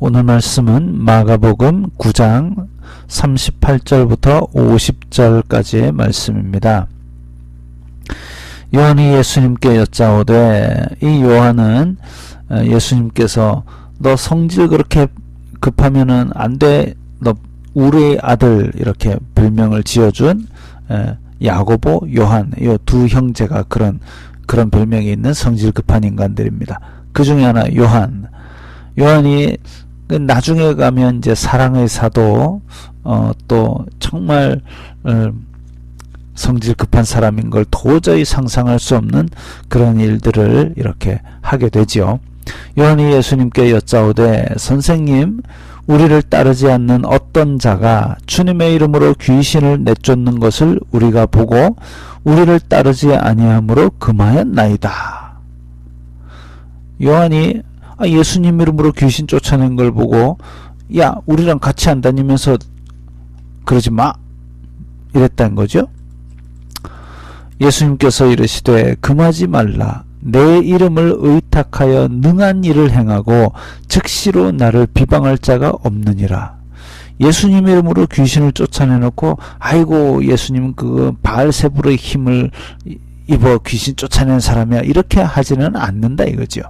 오늘 말씀은 마가복음 9장 38절부터 50절까지의 말씀입니다. 요한이 예수님께 여짜오되, 이 요한은 예수님께서 너 성질 그렇게 급하면은 안 돼, 너 우리의 아들, 이렇게 별명을 지어준 야고보, 요한, 이 두 형제가 그런 별명이 있는 성질 급한 인간들입니다. 그 중에 하나 요한이 나중에 가면 이제 사랑의 사도, 또 정말 성질 급한 사람인 걸 도저히 상상할 수 없는 그런 일들을 이렇게 하게 되지요. 요한이 예수님께 여짜오되, 선생님, 우리를 따르지 않는 어떤 자가 주님의 이름으로 귀신을 내쫓는 것을 우리가 보고 우리를 따르지 아니함으로 금하였나이다. 요한이 예수님 이름으로 귀신 쫓아낸 걸 보고, 야, 우리랑 같이 안 다니면서 그러지 마, 이랬다는 거죠. 예수님께서 이르시되, 금하지 말라. 내 이름을 의탁하여 능한 일을 행하고 즉시로 나를 비방할 자가 없느니라. 예수님 이름으로 귀신을 쫓아내놓고, 아이고 예수님 그 바알세불의 힘을 입어 귀신 쫓아낸 사람이야, 이렇게 하지는 않는다 이거죠.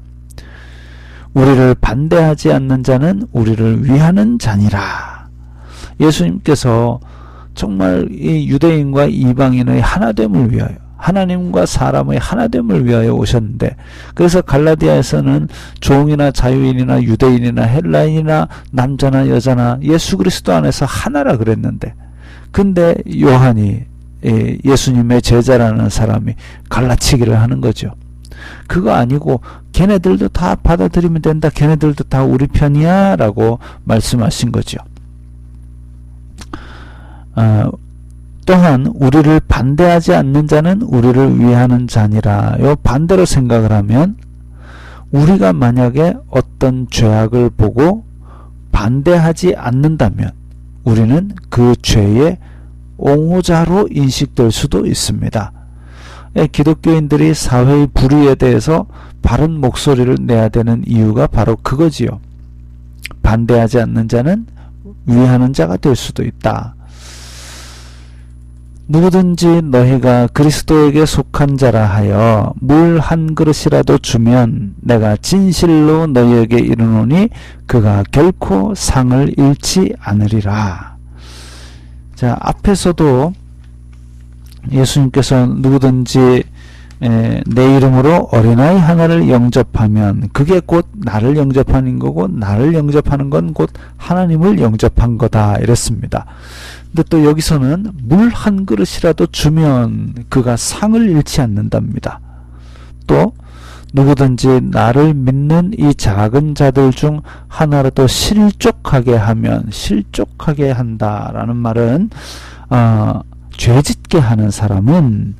우리를 반대하지 않는 자는 우리를 위하는 자니라. 예수님께서 정말 이 유대인과 이방인의 하나됨을 위하여, 하나님과 사람의 하나됨을 위하여 오셨는데, 그래서 갈라디아에서는 종이나 자유인이나 유대인이나 헬라인이나 남자나 여자나 예수 그리스도 안에서 하나라 그랬는데, 근데 요한이 예수님의 제자라는 사람이 갈라치기를 하는 거죠. 그거 아니고 걔네들도 다 받아들이면 된다, 걔네들도 다 우리 편이야 라고 말씀하신 거죠. 또한 우리를 반대하지 않는 자는 우리를 위하는 자니라. 요 반대로 생각을 하면, 우리가 만약에 어떤 죄악을 보고 반대하지 않는다면 우리는 그 죄의 옹호자로 인식될 수도 있습니다. 기독교인들이 사회의 불의에 대해서 바른 목소리를 내야 되는 이유가 바로 그거지요. 반대하지 않는 자는 위하는 자가 될 수도 있다. 누구든지 너희가 그리스도에게 속한 자라 하여 물 한 그릇이라도 주면 내가 진실로 너희에게 이르노니 그가 결코 상을 잃지 않으리라. 자, 앞에서도 예수님께서 누구든지 내 이름으로 어린아이 하나를 영접하면 그게 곧 나를 영접하는 거고, 나를 영접하는 건 곧 하나님을 영접한 거다, 이랬습니다. 근데 또 여기서는 물 한 그릇이라도 주면 그가 상을 잃지 않는답니다. 또 누구든지 나를 믿는 이 작은 자들 중 하나라도 실족하게 하면, 실족하게 한다라는 말은 죄짓게 하는 사람은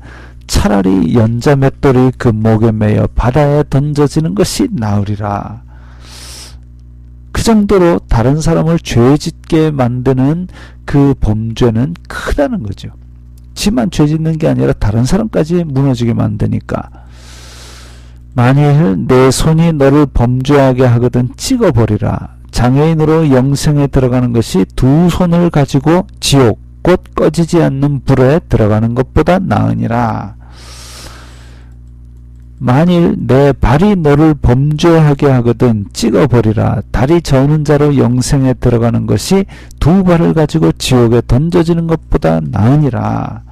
차라리 연자 맷돌이 그 목에 매여 바다에 던져지는 것이 나으리라. 그 정도로 다른 사람을 죄짓게 만드는 그 범죄는 크다는 거죠. 지만 죄짓는 게 아니라 다른 사람까지 무너지게 만드니까. 만일 내 손이 너를 범죄하게 하거든 찍어버리라. 장애인으로 영생에 들어가는 것이 두 손을 가지고 지옥, 곧 꺼지지 않는 불에 들어가는 것보다 나으니라. 만일 내 발이 너를 범죄하게 하거든 찍어버리라. 다리 저는 자로 영생에 들어가는 것이 두 발을 가지고 지옥에 던져지는 것보다 나으니라.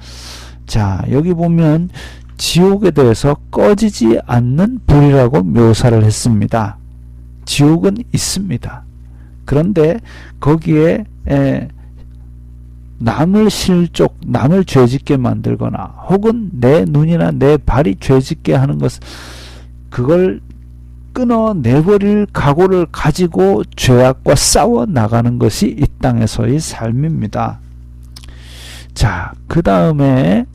자, 여기 보면 지옥에 대해서 꺼지지 않는 불이라고 묘사를 했습니다. 지옥은 있습니다. 그런데 거기에 남을 실족, 남을 죄짓게 만들거나 혹은 내 눈이나 내 발이 죄짓게 하는 것, 그걸 끊어내버릴 각오를 가지고 죄악과 싸워 나가는 것이 이 땅에서의 삶입니다. 자, 그 다음에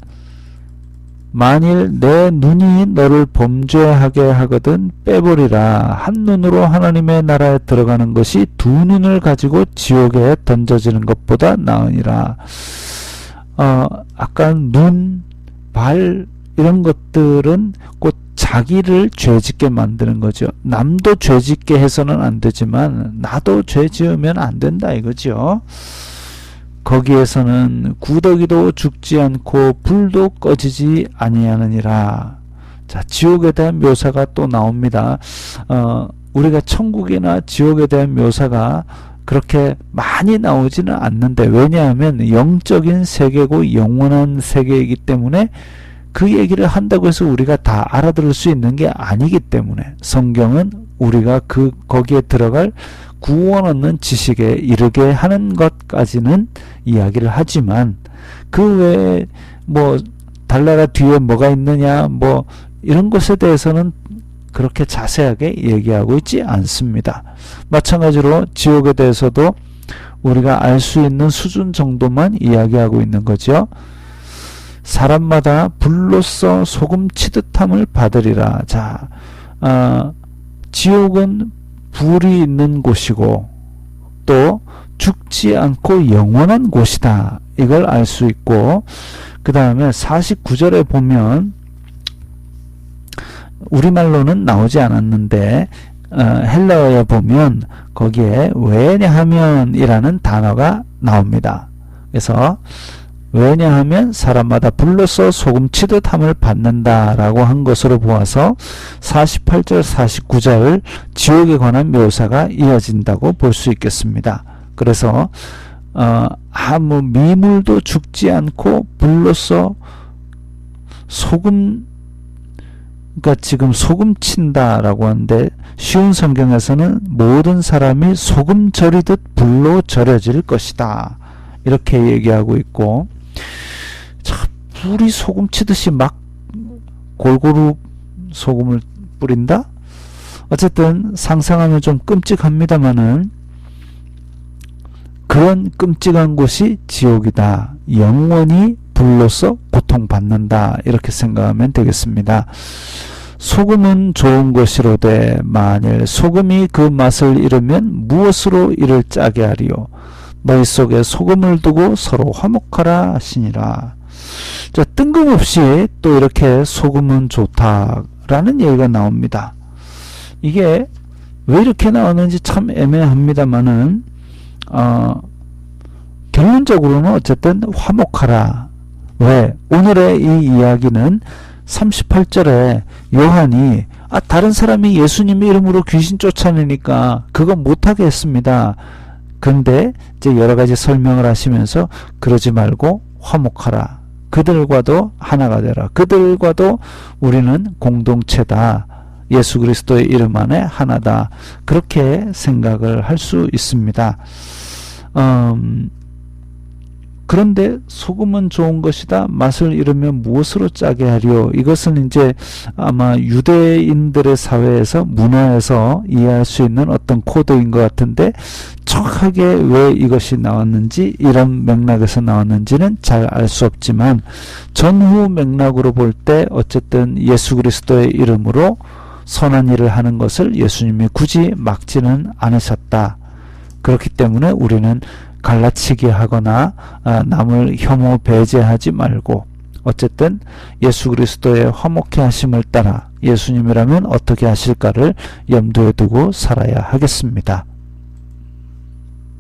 만일 내 눈이 너를 범죄하게 하거든 빼버리라. 한 눈으로 하나님의 나라에 들어가는 것이 두 눈을 가지고 지옥에 던져지는 것보다 나으니라. 아까 눈, 발 이런 것들은 곧 자기를 죄짓게 만드는 거죠. 남도 죄짓게 해서는 안 되지만 나도 죄 지으면 안 된다 이거죠. 거기에서는 구더기도 죽지 않고 불도 꺼지지 아니하느니라. 자, 지옥에 대한 묘사가 또 나옵니다. 우리가 천국이나 지옥에 대한 묘사가 그렇게 많이 나오지는 않는데, 왜냐하면 영적인 세계고 영원한 세계이기 때문에 그 얘기를 한다고 해서 우리가 다 알아들을 수 있는 게 아니기 때문에 성경은 우리가 거기에 들어갈 구원 얻는 지식에 이르게 하는 것까지는 이야기를 하지만, 그 외에 뭐 달나라 뒤에 뭐가 있느냐 뭐 이런 것에 대해서는 그렇게 자세하게 얘기하고 있지 않습니다. 마찬가지로 지옥에 대해서도 우리가 알 수 있는 수준 정도만 이야기하고 있는 거죠. 사람마다 불로써 소금 치듯함을 받으리라. 자, 지옥은 불이 있는 곳이고 또 죽지 않고 영원한 곳이다. 이걸 알 수 있고, 그 다음에 49절에 보면 우리말로는 나오지 않았는데 헬라어에 보면 거기에 왜냐하면 이라는 단어가 나옵니다. 그래서 왜냐하면 사람마다 불로써 소금 치듯 함을 받는다 라고 한 것으로 보아서 48절 49절 지옥에 관한 묘사가 이어진다고 볼 수 있겠습니다. 그래서 아무 미물도 죽지 않고 불로써 소금, 그러니까 지금 소금 친다 라고 하는데, 쉬운 성경에서는 모든 사람이 소금 절이듯 불로 절여질 것이다 이렇게 얘기하고 있고, 참 불이 소금 치듯이 막 골고루 소금을 뿌린다? 어쨌든 상상하면 좀 끔찍합니다마는 그런 끔찍한 곳이 지옥이다. 영원히 불로써 고통받는다. 이렇게 생각하면 되겠습니다. 소금은 좋은 것이로되 만일 소금이 그 맛을 잃으면 무엇으로 이를 짜게 하리요. 너희 속에 소금을 두고 서로 화목하라 하시니라. 자, 뜬금없이 또 이렇게 소금은 좋다라는 얘기가 나옵니다. 이게 왜 이렇게 나오는지 참 애매합니다만은 결론적으로는 어쨌든 화목하라. 왜? 오늘의 이 이야기는 38절에 요한이 다른 사람이 예수님 이름으로 귀신 쫓아내니까 그거 못하게 했습니다. 근데 이제 여러 가지 설명을 하시면서 그러지 말고 화목하라. 그들과도 하나가 되라. 그들과도 우리는 공동체다. 예수 그리스도의 이름 안에 하나다. 그렇게 생각을 할 수 있습니다. 그런데 소금은 좋은 것이다. 맛을 잃으면 무엇으로 짜게 하리요. 이것은 이제 아마 유대인들의 사회에서, 문화에서 이해할 수 있는 어떤 코드인 것 같은데, 정확하게 왜 이것이 나왔는지, 이런 맥락에서 나왔는지는 잘 알 수 없지만 전후 맥락으로 볼 때 어쨌든 예수 그리스도의 이름으로 선한 일을 하는 것을 예수님이 굳이 막지는 않으셨다. 그렇기 때문에 우리는 갈라치기 하거나 남을 혐오 배제하지 말고 어쨌든 예수 그리스도의 화목케 하심을 따라 예수님이라면 어떻게 하실까를 염두에 두고 살아야 하겠습니다.